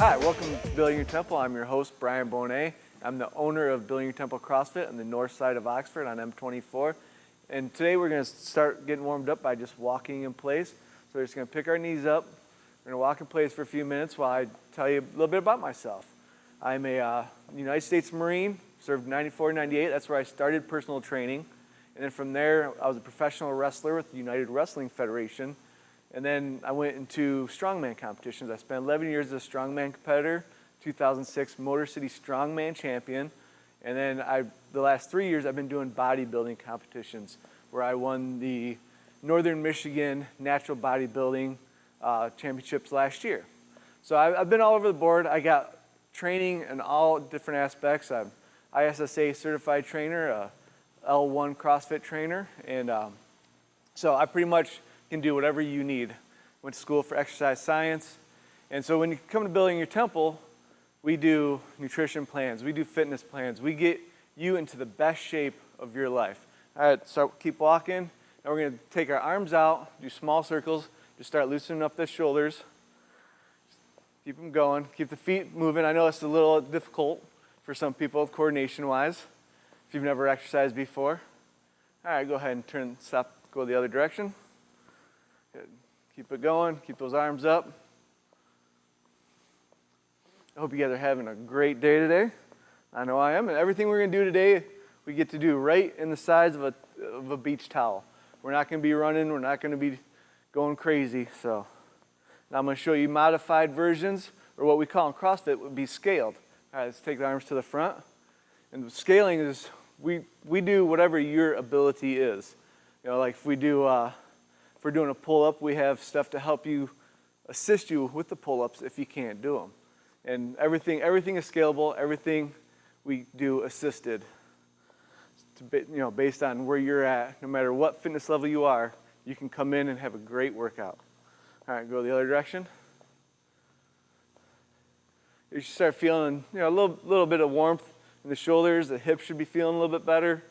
Hi, welcome to Building Your Temple. I'm your host, Brian Bonet. I'm the owner of Building Your Temple CrossFit on the north side of Oxford on M24. And today we're going to start getting warmed up by just walking in place. So we're just going to pick our knees up. We're going to walk in place for a few minutes while I tell you a little bit about myself. I'm a United States Marine, served 94, 98. That's where I started personal training. And then from there, I was a professional wrestler with the United Wrestling Federation. And then I went into strongman competitions. I spent 11 years as a strongman competitor, 2006 Motor City Strongman champion. And then the last 3 years I've been doing bodybuilding competitions where I won the Northern Michigan Natural Bodybuilding Championships last year. So I've been all over the board. I got training in all different aspects. I'm ISSA certified trainer, a L1 CrossFit trainer. And so I pretty much can do whatever you need. Went to school for exercise science. And so when you come to Building Your Temple, we do nutrition plans, we do fitness plans, we get you into the best shape of your life. All right, so keep walking. And we're gonna take our arms out, do small circles, just start loosening up the shoulders. Keep them going, keep the feet moving. I know it's a little difficult for some people coordination-wise, if you've never exercised before. All right, go ahead and stop, go the other direction. Good. Keep it going, keep those arms up. I hope you guys are having a great day today. I know I am, and everything we're gonna do today, we get to do right in the size of a beach towel. We're not gonna be running, we're not gonna be going crazy, so. Now I'm gonna show you modified versions, or what we call in CrossFit would be scaled. All right, let's take the arms to the front. And the scaling is, we do whatever your ability is. You know, like if we're doing a pull-up, we have stuff to help you, assist you with the pull-ups if you can't do them. And everything is scalable, everything we do assisted. Based on where you're at, no matter what fitness level you are, you can come in and have a great workout. All right, go the other direction. You should start feeling, a little bit of warmth in the shoulders. The hips should be feeling a little bit better.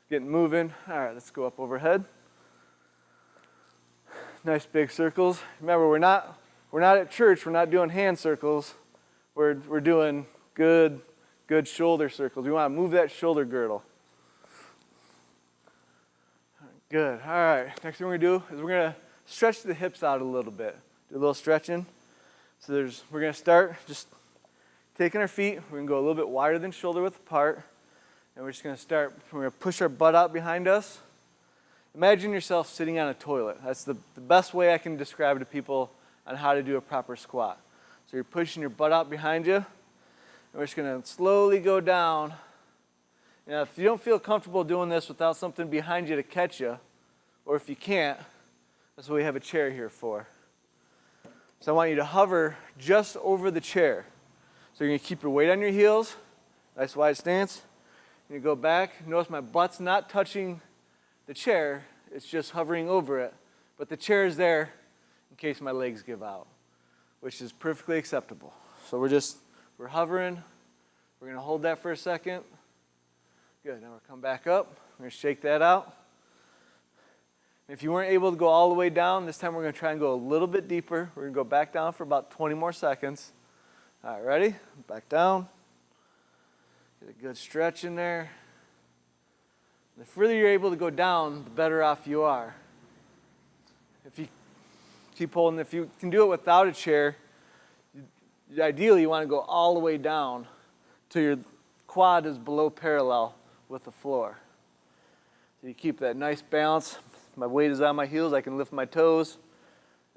Getting moving. All right, let's go up overhead. Nice big circles. Remember, we're not at church. We're not doing hand circles. We're doing good shoulder circles. We want to move that shoulder girdle. Good. All right. Next thing we're gonna do is we're gonna stretch the hips out a little bit. Do a little stretching. So we're gonna start just taking our feet. We're gonna go a little bit wider than shoulder width apart, and we're just gonna start. We're gonna push our butt out behind us. Imagine yourself sitting on a toilet. That's the best way I can describe to people on how to do a proper squat. So you're pushing your butt out behind you, and we're just gonna slowly go down. Now, if you don't feel comfortable doing this without something behind you to catch you, or if you can't, that's what we have a chair here for. So I want you to hover just over the chair. So you're gonna keep your weight on your heels, nice wide stance. You're gonna go back. Notice my butt's not touching the chair, it's just hovering over it, but the chair is there in case my legs give out, which is perfectly acceptable. So we're hovering. We're gonna hold that for a second. Good, now we'll come back up. We're gonna shake that out. And if you weren't able to go all the way down, this time we're gonna try and go a little bit deeper. We're gonna go back down for about 20 more seconds. All right, ready? Back down. Get a good stretch in there. The further you're able to go down, the better off you are. If you keep holding, if you can do it without a chair, ideally you want to go all the way down till your quad is below parallel with the floor. So you keep that nice balance. My weight is on my heels, I can lift my toes.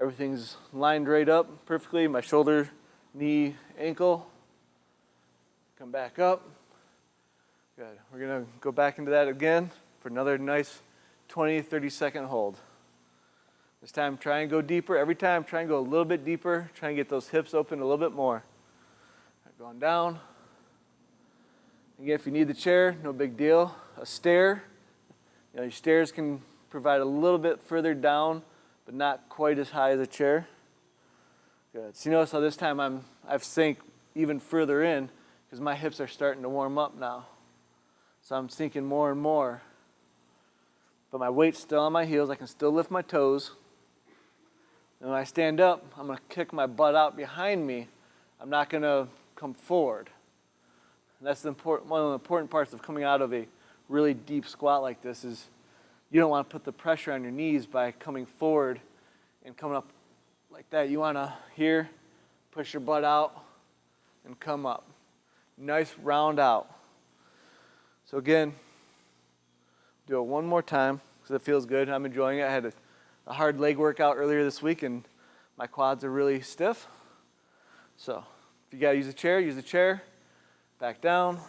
Everything's lined right up perfectly. My shoulder, knee, ankle. Come back up. Good. We're going to go back into that again for another nice 20, 30-second hold. This time, try and go deeper. Every time, try and go a little bit deeper. Try and get those hips open a little bit more. Right, going down. Again, if you need the chair, no big deal. A stair. Your stairs can provide a little bit further down, but not quite as high as a chair. Good. So you notice how this time I've sank even further in because my hips are starting to warm up now. So I'm sinking more and more. But my weight's still on my heels. I can still lift my toes. And when I stand up, I'm going to kick my butt out behind me I'm not going to come forward. And that's one of the important parts of coming out of a really deep squat like this is you don't want to put the pressure on your knees by coming forward and coming up like that. You want to here, push your butt out and come up. Nice round out. So again, do it one more time because it feels good. I'm enjoying it. I had a hard leg workout earlier this week and my quads are really stiff. So if you got to use a chair, use a chair. Back down.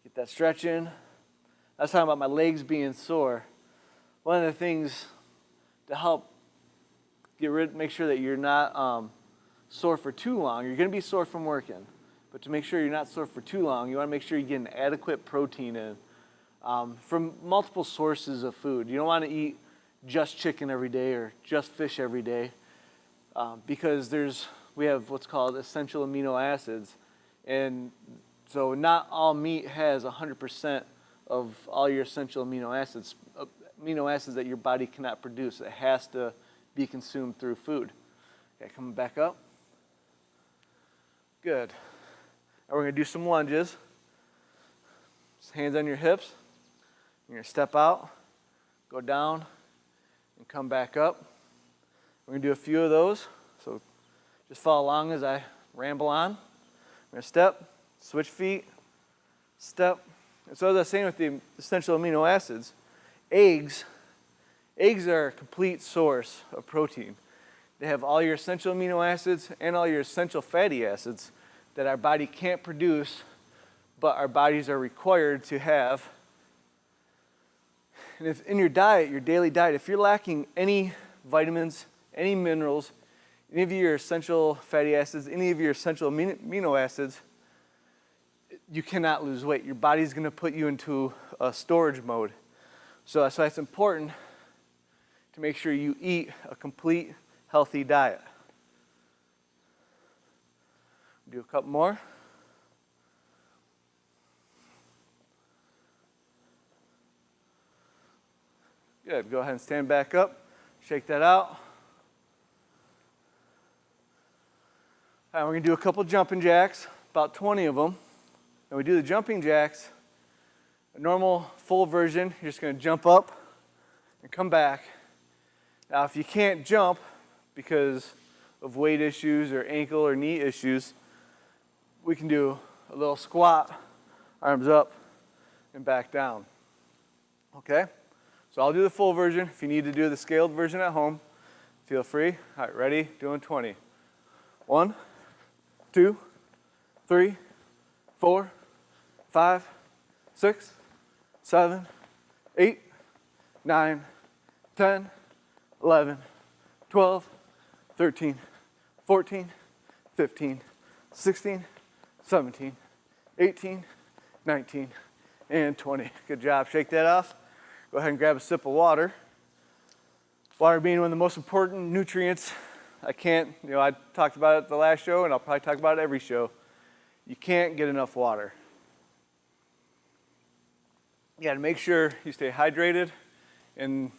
Get that stretch in. I was talking about my legs being sore. One of the things to help make sure that you're not sore for too long. You're going to be sore from working, but to make sure you're not sore for too long, you want to make sure you get an adequate protein in from multiple sources of food. You don't want to eat just chicken every day or just fish every day because we have what's called essential amino acids. And so not all meat has 100% of all your essential amino acids that your body cannot produce. It has to be consumed through food. Okay, coming back up. Good. Now we're going to do some lunges. Just hands on your hips. You're going to step out, go down, and come back up. We're going to do a few of those. So just follow along as I ramble on. We're going to step, switch feet, step. And so as I was saying with the essential amino acids, eggs are a complete source of protein. They have all your essential amino acids and all your essential fatty acids that our body can't produce, but our bodies are required to have. And if in your diet, your daily diet, if you're lacking any vitamins, any minerals, any of your essential fatty acids, any of your essential amino acids, you cannot lose weight. Your body's going to put you into a storage mode. So that's why it's important to make sure you eat a complete, healthy diet. Do a couple more. Good. Go ahead and stand back up. Shake that out. All right, we're going to do a couple jumping jacks, about 20 of them. And we do the jumping jacks, a normal full version. You're just going to jump up and come back. Now, if you can't jump because of weight issues or ankle or knee issues, we can do a little squat, arms up and back down. Okay? So I'll do the full version. If you need to do the scaled version at home, feel free. All right, ready? Doing 20. 1, 2, 3, 4, 5, 6, 7, 8, 9, 10, 11, 12, 13, 14, 15, 16, 17, 18, 19, and 20. Good job. Shake that off. Go ahead and grab a sip of water. Water being one of the most important nutrients. I talked about it at the last show, and I'll probably talk about it every show. You can't get enough water. You got to make sure you stay hydrated and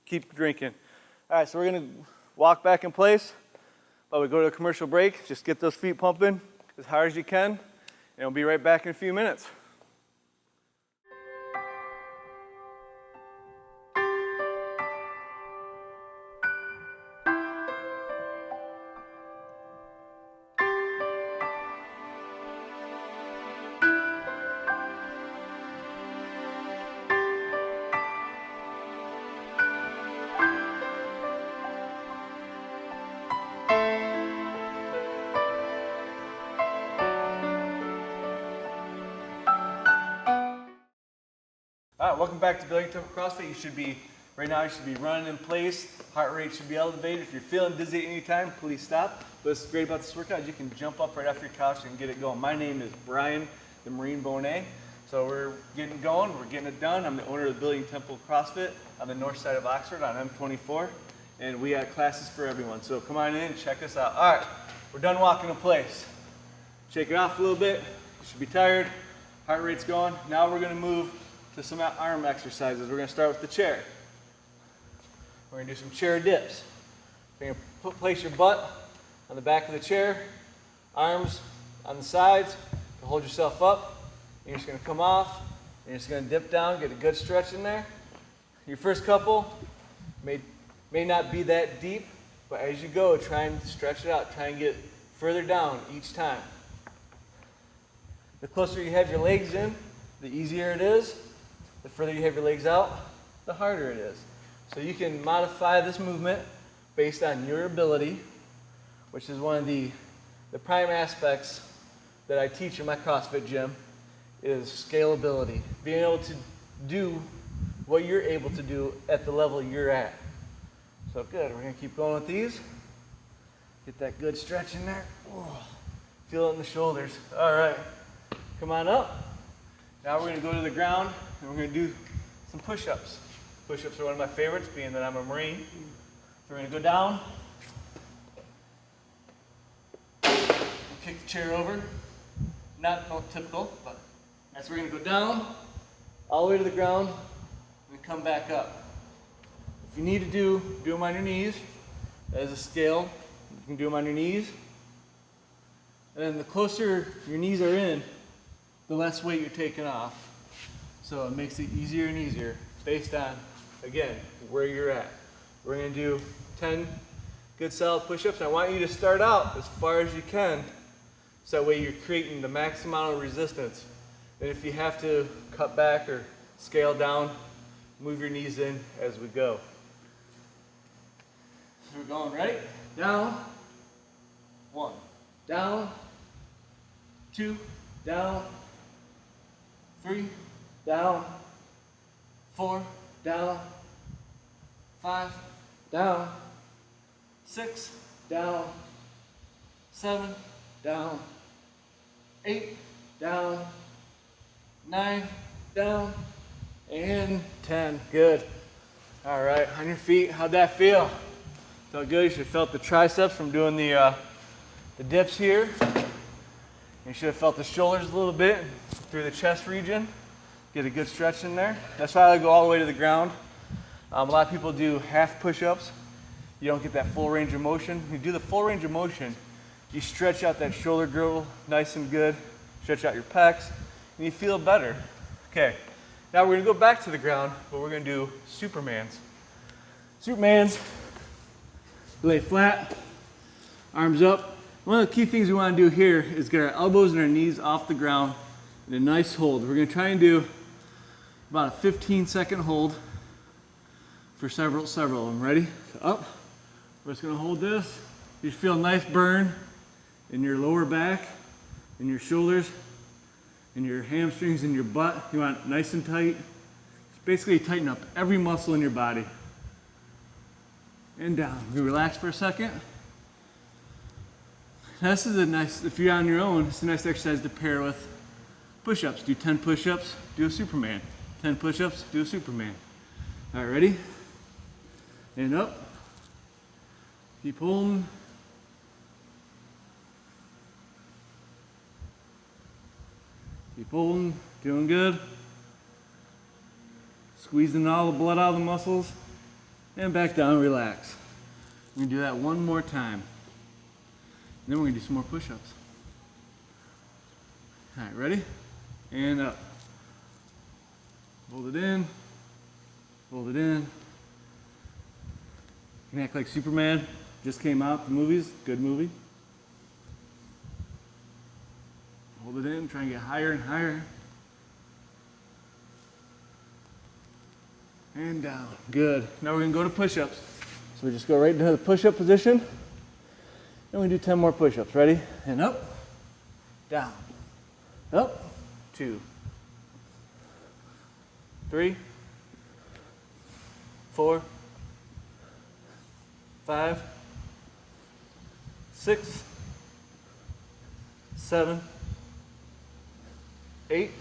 keep drinking. All right, so we're going to walk back in place. While we go to a commercial break, just get those feet pumping as hard as you can, and we'll be right back in a few minutes. All right, welcome back to Building Temple CrossFit. Right now you should be running in place. Heart rate should be elevated. If you're feeling dizzy at any time, please stop. But what's great about this workout is you can jump up right off your couch and get it going. My name is Brian, the Marine Bonet. So we're getting going, we're getting it done. I'm the owner of the Building Temple CrossFit on the north side of Oxford on M24. And we got classes for everyone. So come on in and check us out. All right, we're done walking in place. Shake it off a little bit. You should be tired. Heart rate's going. Now we're gonna move to some arm exercises. We're going to start with the chair. We're going to do some chair dips. You're going to place your butt on the back of the chair, Arms on the sides to hold yourself up. You're just gonna come off. You're just gonna dip down, get a good stretch in there. Your first couple may not be that deep, but as you go, try and stretch it out. Try and get further down each time. The closer you have your legs in, the easier it is. The further you have your legs out, the harder it is. So you can modify this movement based on your ability, which is one of the prime aspects that I teach in my CrossFit gym, is scalability. Being able to do what you're able to do at the level you're at. So good, we're gonna keep going with these. Get that good stretch in there. Oh, feel it in the shoulders. All right, come on up. Now we're gonna go to the ground and we're gonna do some push-ups. Push-ups are one of my favorites, being that I'm a Marine. So we're gonna go down. Kick the chair over. Not typical, but that's where we're gonna go down, all the way to the ground, and come back up. If you need to do them on your knees, that is a scale. You can do them on your knees. And then the closer your knees are in, the less weight you're taking off. So it makes it easier and easier based on, again, where you're at. We're gonna do 10 good solid push-ups. I want you to start out as far as you can, so that way you're creating the max amount of resistance. And if you have to cut back or scale down, move your knees in as we go. So we're going, ready? Down, 1, down, 2, down, 3, down, 4, down, 5, down, 6, down, 7, down, 8, down, 9, down, and 10. Good. All right, on your feet. How'd that feel? Felt good. You should have felt the triceps from doing the dips here. You should have felt the shoulders a little bit through the chest region. Get a good stretch in there. That's why I go all the way to the ground. A lot of people do half push-ups. You don't get that full range of motion. When you do the full range of motion, you stretch out that shoulder girdle nice and good. Stretch out your pecs, and you feel better. Okay, now we're gonna go back to the ground, but we're gonna do Supermans. Supermans, lay flat, arms up. One of the key things we wanna do here is get our elbows and our knees off the ground in a nice hold. We're gonna try and do about a 15-second hold for several of them. Ready? So up, we're just gonna hold this. You feel a nice burn in your lower back, in your shoulders, in your hamstrings, in your butt. You want it nice and tight. Just basically tighten up every muscle in your body. And down. You relax for a second. Now this is a nice, if you're on your own, it's a nice exercise to pair with push-ups. Do 10 push-ups, do a Superman. 10 push-ups, do a Superman. All right, ready? And up. Keep holding. Keep holding, doing good. Squeezing all the blood out of the muscles. And back down, relax. We're gonna do that one more time. And then we're gonna do some more push-ups. All right, ready? And up. Hold it in. Hold it in. You can act like Superman. Just came out, the movies, good movie. Hold it in, try and get higher and higher. And down, good. Now we're gonna go to push-ups. So we just go right into the push-up position. And we do 10 more push-ups, ready? And up, down, up, 2, 3, 4, 5, 6, 7, 8,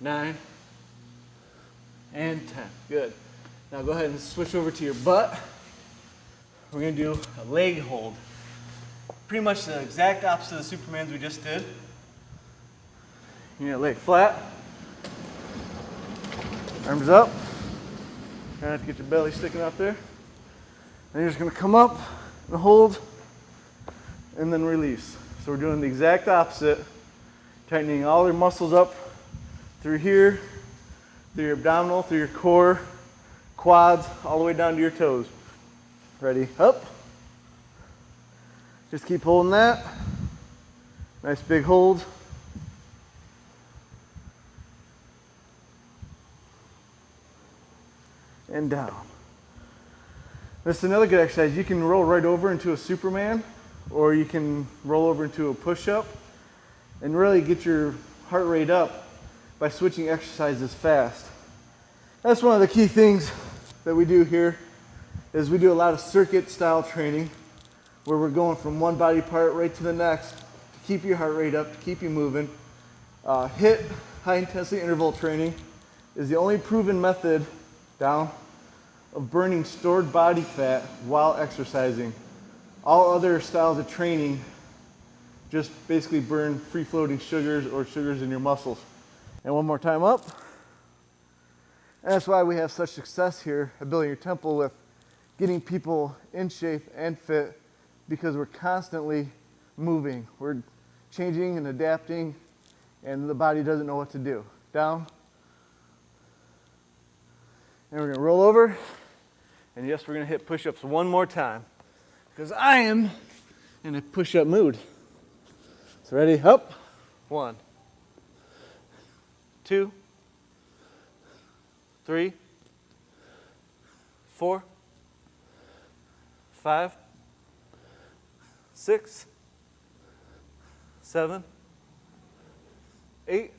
9, and 10. Good. Now go ahead and switch over to your butt. We're going to do a leg hold. Pretty much the exact opposite of the Supermans we just did. You're going to lay flat. Arms up. Try not to get your belly sticking out there. Then you're just going to come up and hold and then release. So we're doing the exact opposite, tightening all your muscles up through here, through your abdominal, through your core, quads, all the way down to your toes. Ready? Up. Just keep holding that. Nice big hold. And down. This is another good exercise. You can roll right over into a Superman, or you can roll over into a push-up and really get your heart rate up by switching exercises fast. That's one of the key things that we do here, is we do a lot of circuit style training where we're going from one body part right to the next to keep your heart rate up, to keep you moving. HIIT, high intensity interval training, is the only proven method down of burning stored body fat while exercising. All other styles of training just basically burn free floating sugars or sugars in your muscles. And one more time, up. And that's why we have such success here at Building Your Temple with getting people in shape and fit, because we're constantly moving. We're changing and adapting, and the body doesn't know what to do. Down. And we're gonna roll over. And yes, we're gonna hit push-ups one more time, because I am in a push-up mood. So ready? Up. 1, 2, 3, 4, 5, 6, 7, 8,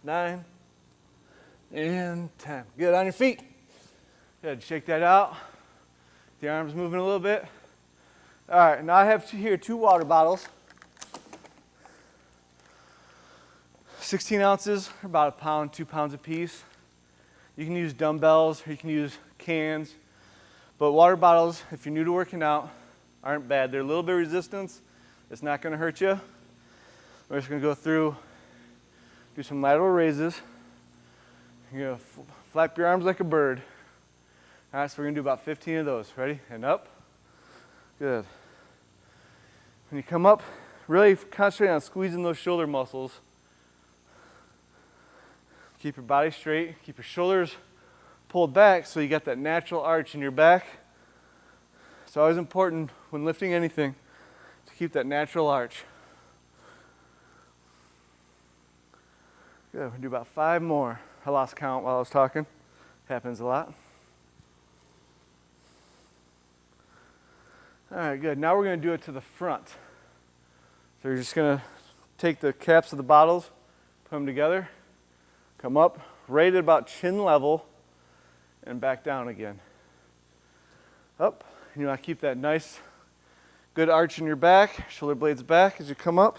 9, and 10. Good, on your feet. Good, shake that out. The arms moving a little bit. All right, now I have here 2 water bottles. 16 ounces, about a pound, 2 pounds a piece. You can use dumbbells, or you can use cans. But water bottles, if you're new to working out, aren't bad. They're a little bit of resistance. It's not gonna hurt you. We're just gonna go through, do some lateral raises. You're gonna flap your arms like a bird. All right, so we're gonna do about 15 of those. Ready? And up. Good. When you come up, really concentrate on squeezing those shoulder muscles. Keep your body straight, keep your shoulders pulled back so you got that natural arch in your back. It's always important when lifting anything to keep that natural arch. Good, we're gonna do about 5 more. I lost count while I was talking. Happens a lot. All right, good. Now we're gonna do it to the front. So you're just gonna take the caps of the bottles, put them together, come up, right at about chin level, and back down again. Up, and you wanna keep that nice, good arch in your back, shoulder blades back as you come up,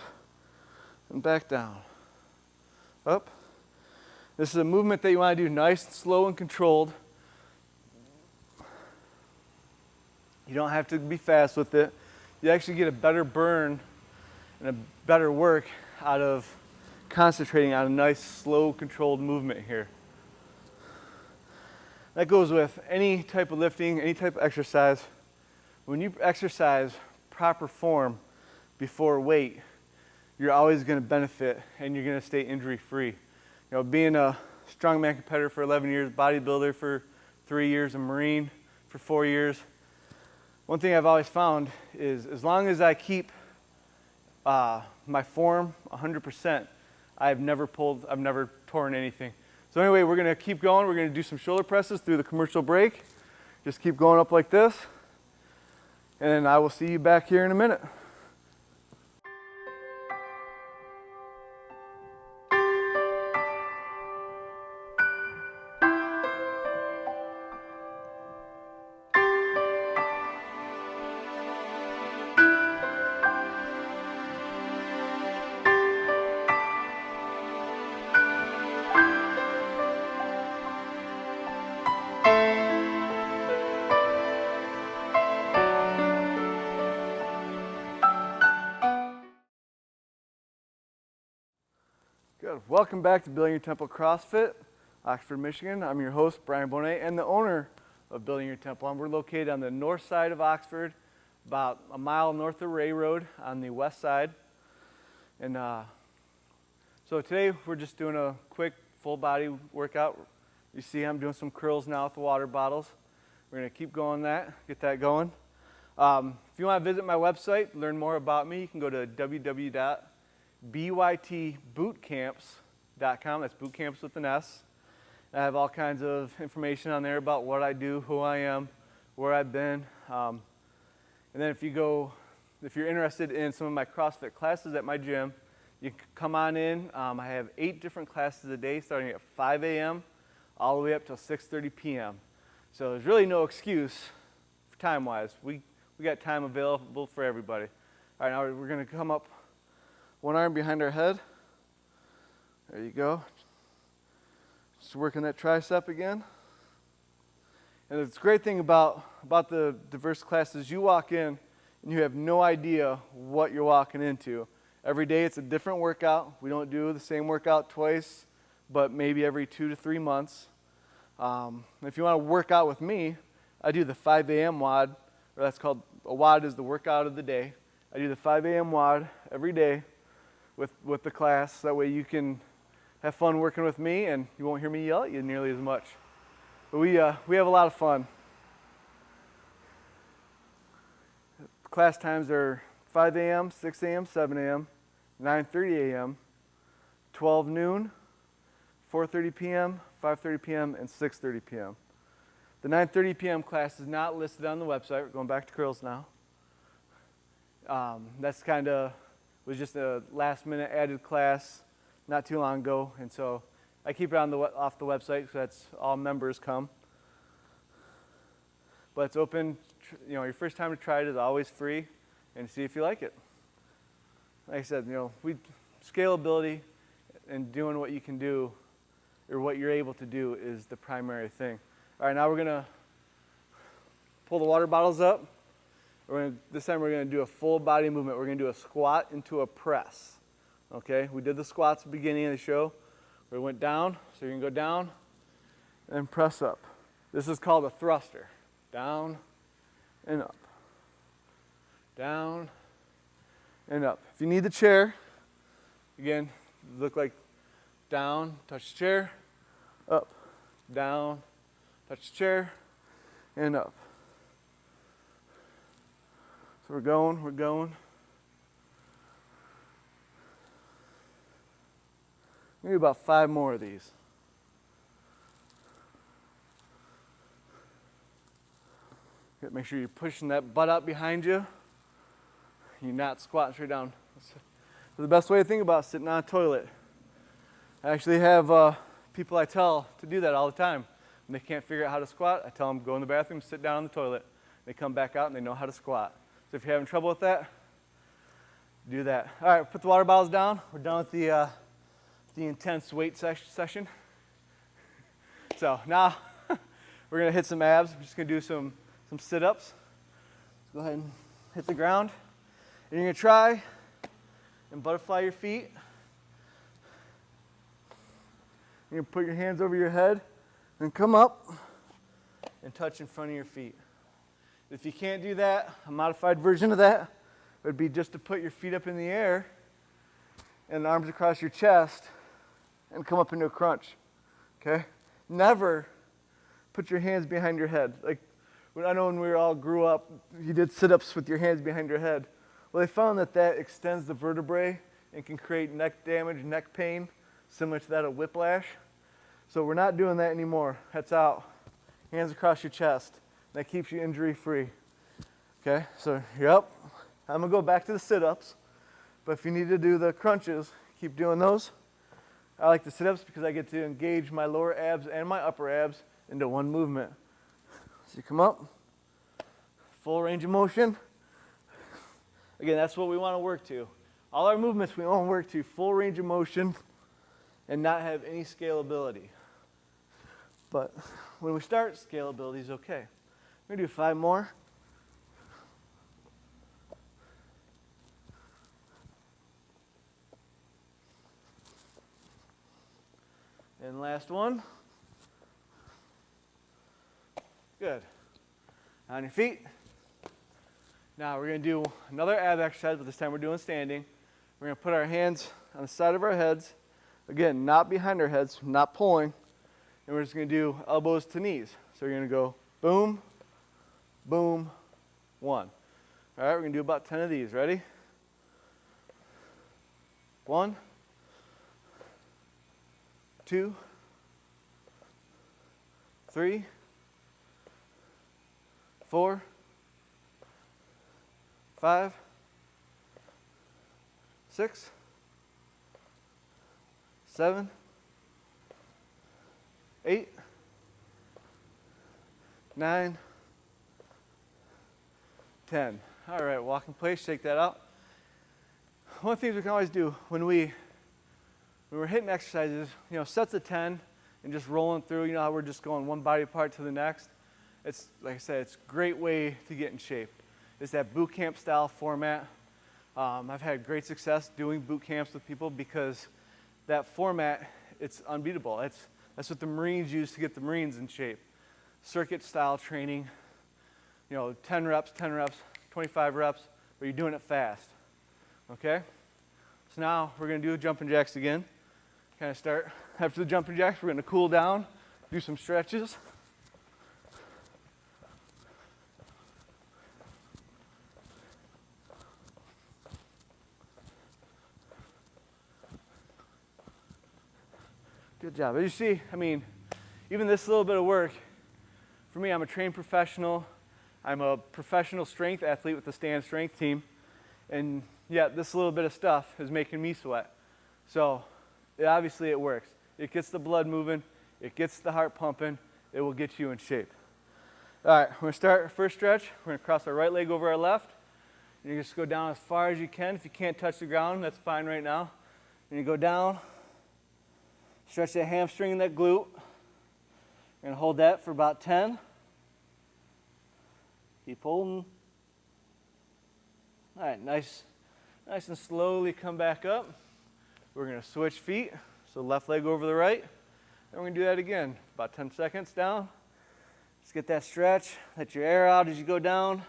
and back down. Up. This is a movement that you wanna do nice, slow, and controlled. You don't have to be fast with it. You actually get a better burn and a better work out of concentrating on a nice, slow, controlled movement here. That goes with any type of lifting, any type of exercise. When you exercise proper form before weight, you're always going to benefit and you're going to stay injury-free. You know, being a strongman competitor for 11 years, bodybuilder for 3 years, a Marine for 4 years, one thing I've always found is as long as I keep my form 100%, I've never torn anything. So anyway, we're gonna keep going. We're gonna do some shoulder presses through the commercial break. Just keep going up like this. And I will see you back here in a minute. Good. Welcome back to Building Your Temple CrossFit, Oxford, Michigan. I'm your host, Brian Bonet, and the owner of Building Your Temple. We're located on the north side of Oxford, about a mile north of Ray Road on the west side. And so today we're just doing a quick full body workout. You see I'm doing some curls now with the water bottles. We're going to keep going get that going. If you want to visit my website, learn more about me, you can go to www.bytbootcamps.com. That's bootcamps with an S. I have all kinds of information on there about what I do, who I am, where I've been. And then if you're interested in some of my CrossFit classes at my gym, you can come on in. I have 8 different classes a day starting at 5 a.m. all the way up till 6:30 p.m. So there's really no excuse for time-wise. We got time available for everybody. All right, now we're going to come up one arm behind our head. There you go. Just working that tricep again. And the great thing about the diverse classes, you walk in and you have no idea what you're walking into. Every day it's a different workout. We don't do the same workout twice, but maybe every 2 to 3 months. If you want to work out with me, I do the 5 a.m. WOD, or that's called, a WOD is the workout of the day. I do the 5 a.m. WOD every day with the class. That way you can have fun working with me and you won't hear me yell at you nearly as much. But we have a lot of fun. Class times are 5 a.m., 6 a.m., 7 a.m., 9:30 a.m., 12 noon, 4:30 p.m., 5:30 p.m., and 6:30 p.m. The 9:30 p.m. class is not listed on the website. We're going back to curls now. That's was just a last-minute added class not too long ago, and so I keep it off the website because that's all members come. But it's open. Your first time to try it is always free, and see if you like it. Like I said, scalability and doing what you can do, or what you're able to do, is the primary thing. All right, now we're gonna pull the water bottles up. This time we're gonna do a full body movement. We're gonna do a squat into a press. Okay, we did the squats at the beginning of the show. We went down, so you're gonna go down and press up. This is called a thruster. Down and up. Down and up. If you need the chair, again, look like down, touch the chair, up, down, touch the chair, and up. So we're going. Maybe about 5 more of these. Make sure you're pushing that butt out behind you. You're not squatting straight down. So the best way to think about sitting on a toilet. I actually have people I tell to do that all the time. When they can't figure out how to squat, I tell them go in the bathroom, sit down on the toilet. They come back out and they know how to squat. So if you're having trouble with that, do that. All right, put the water bottles down. We're done with the intense weight session. So now we're gonna hit some abs. We're just gonna do some sit-ups. Let's go ahead and hit the ground. And you're gonna try and butterfly your feet. You're gonna put your hands over your head and come up and touch in front of your feet. If you can't do that, a modified version of that would be just to put your feet up in the air and arms across your chest and come up into a crunch, okay? Never put your hands behind your head. Like, I know when we all grew up, you did sit-ups with your hands behind your head. Well, they found that extends the vertebrae and can create neck damage, neck pain, similar to that of whiplash. So we're not doing that anymore. That's out. Hands across your chest. That keeps you injury-free. Okay, so you're up. I'm gonna go back to the sit-ups, but if you need to do the crunches, keep doing those. I like the sit-ups because I get to engage my lower abs and my upper abs into one movement. So you come up, full range of motion. Again, that's what we want to work to. All our movements, we want to work to full range of motion and not have any scalability. But when we start, scalability is okay. We're going to do 5 more. And last one. Good. On your feet. Now we're going to do another ab exercise, but this time we're doing standing. We're going to put our hands on the side of our heads. Again, not behind our heads, not pulling. And we're just going to do elbows to knees. So you're going to go boom, boom, 1. All right, we're going to do about 10 of these. Ready? 1, 2, 3, 4, 5, 6, 7, 8, 9, 10. All right, walk in place, shake that out. One of the things we can always do when we're hitting exercises, sets of 10 and just rolling through, how we're just going one body part to the next. It's, like I said, it's a great way to get in shape. It's that boot camp style format. I've had great success doing boot camps with people because that format, it's unbeatable. That's what the Marines use to get the Marines in shape. Circuit style training, 10 reps, 25 reps, but you're doing it fast. Okay? So now we're going to do jumping jacks again. Kind of start after the jumping jacks, we're going to cool down, do some stretches. Good job. As you see, even this little bit of work, for me, I'm a trained professional. I'm a professional strength athlete with the Stand Strength team. And yet, this little bit of stuff is making me sweat. So, obviously it works. It gets the blood moving. It gets the heart pumping. It will get you in shape. All right, we're going to start our first stretch. We're going to cross our right leg over our left. And you just go down as far as you can. If you can't touch the ground, that's fine right now. And you go down. Stretch that hamstring and that glute. We're going to hold that for about 10. Keep holding. All right, nice and slowly come back up. We're going to switch feet. So left leg over the right. And we're going to do that again. About 10 seconds down. Just get that stretch. Let your air out as you go down.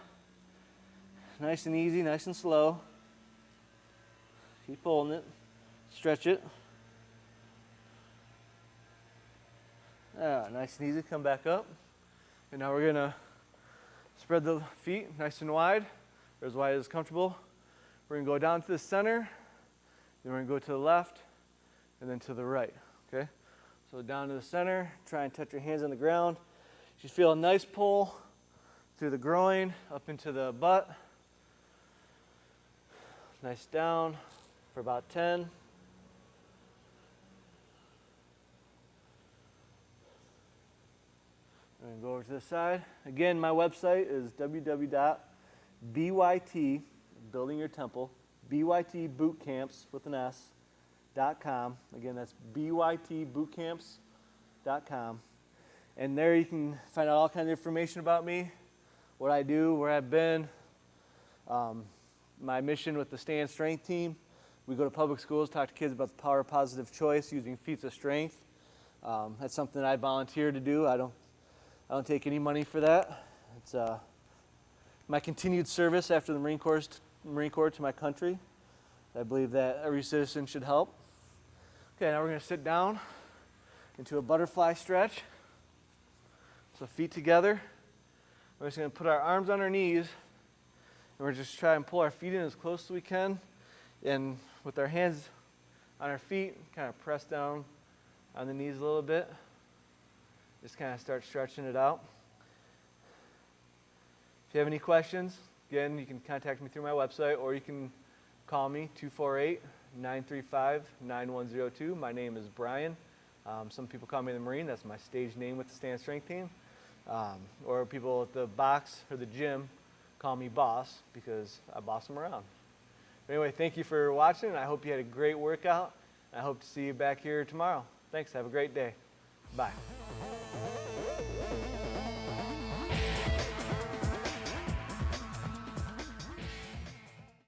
Nice and easy, nice and slow. Keep holding it. Stretch it. Nice and easy, come back up. And now we're gonna spread the feet nice and wide, or as wide as comfortable. We're gonna go down to the center, then we're gonna go to the left, and then to the right, okay? So down to the center, try and touch your hands on the ground. You should feel a nice pull through the groin, up into the butt. Nice down for about 10. I'm going to go over to this side. Again, my website is www.byt, building your temple, bytbootcamps with an S.com. Again, that's bytbootcamps.com. And there you can find out all kinds of information about me, what I do, where I've been, my mission with the Stand Strength team. We go to public schools, talk to kids about the power of positive choice using feats of strength. That's something I volunteer to do. I don't take any money for that. It's my continued service after the Marine Corps to my country. I believe that every citizen should help. Okay, now we're going to sit down into a butterfly stretch. So feet together. We're just going to put our arms on our knees, and we're just try and pull our feet in as close as we can. And with our hands on our feet, kind of press down on the knees a little bit. Just kind of start stretching it out. If you have any questions, again, you can contact me through my website, or you can call me, 248-935-9102. My name is Brian. Some people call me the Marine. That's my stage name with the Stand Strength team. Or people at the box or the gym call me Boss because I boss them around. Anyway, thank you for watching, and I hope you had a great workout. I hope to see you back here tomorrow. Thanks. Have a great day. Bye.